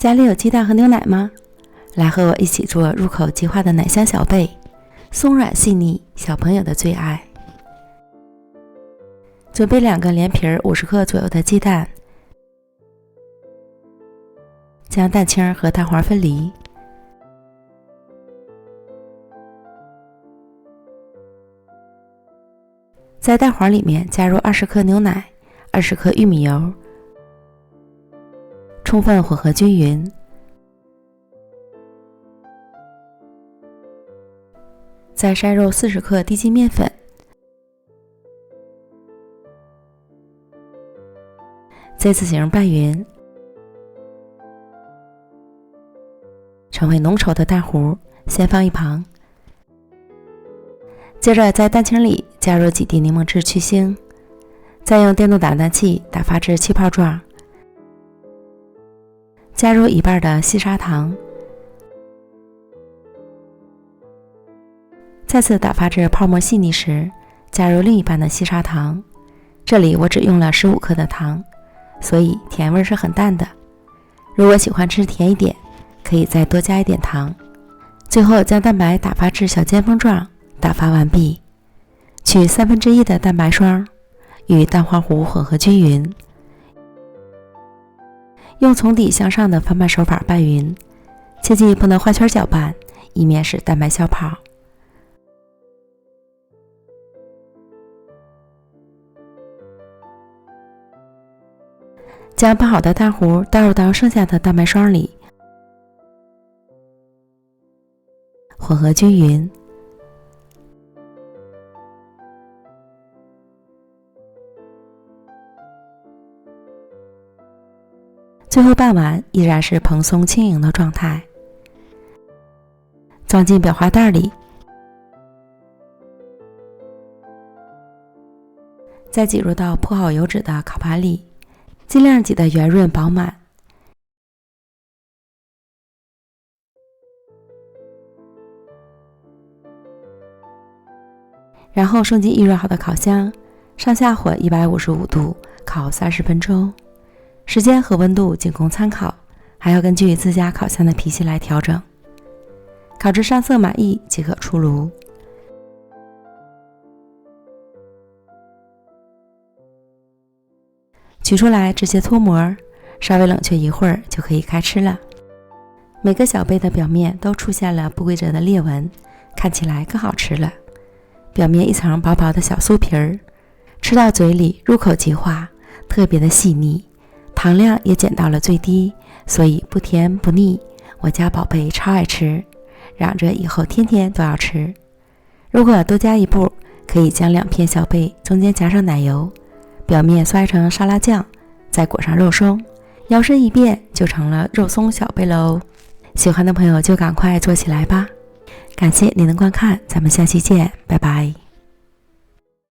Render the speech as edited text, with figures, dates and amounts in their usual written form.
家里有鸡蛋和牛奶吗？来和我一起做入口即化的奶香小贝，松软细腻，小朋友的最爱。准备2个连皮50克左右的鸡蛋，将蛋清和蛋黄分离。在蛋黄里面加入20克牛奶、20克玉米油，充分混合均匀。再筛入40克低筋面粉，Z字形拌匀，成为浓稠的蛋糊，先放一旁。接着在蛋清里加入几滴柠檬汁去腥，再用电动打蛋器打发至气泡状，加入1半的细砂糖，再次打发至泡沫细腻时，加入另一半的细砂糖。这里我只用了15克的糖，所以甜味是很淡的。如果喜欢吃甜一点，可以再多加一点糖。最后将蛋白打发至小尖峰状，打发完毕。取1/3的蛋白霜，与蛋黄糊混合均匀，用从底向上的翻拌手法拌匀，切记不能画圈搅拌，以免使蛋白消泡。将拌好的蛋糊倒入到剩下的蛋白霜里，混合均匀。最后拌完依然是蓬松轻盈的状态，装进裱花袋里，再挤入到铺好油纸的烤盘里，尽量挤得圆润饱满。然后送进预热好的烤箱，上下火155度烤30分钟。时间和温度仅供参考，还要根据自家烤箱的脾气来调整。烤至上色满意即可出炉。取出来直接脱模，稍微冷却一会儿就可以开吃了。每个小贝的表面都出现了不规则的裂纹，看起来更好吃了。表面一层薄薄的小酥皮儿，吃到嘴里入口即化，特别的细腻。糖量也减到了最低，所以不甜不腻，我家宝贝超爱吃，嚷着以后天天都要吃。如果多加一步，可以将2片小贝中间夹上奶油，表面刷成沙拉酱，再裹上肉松，摇身一变就成了肉松小贝喽。喜欢的朋友就赶快做起来吧。感谢您的观看，咱们下期见，拜拜。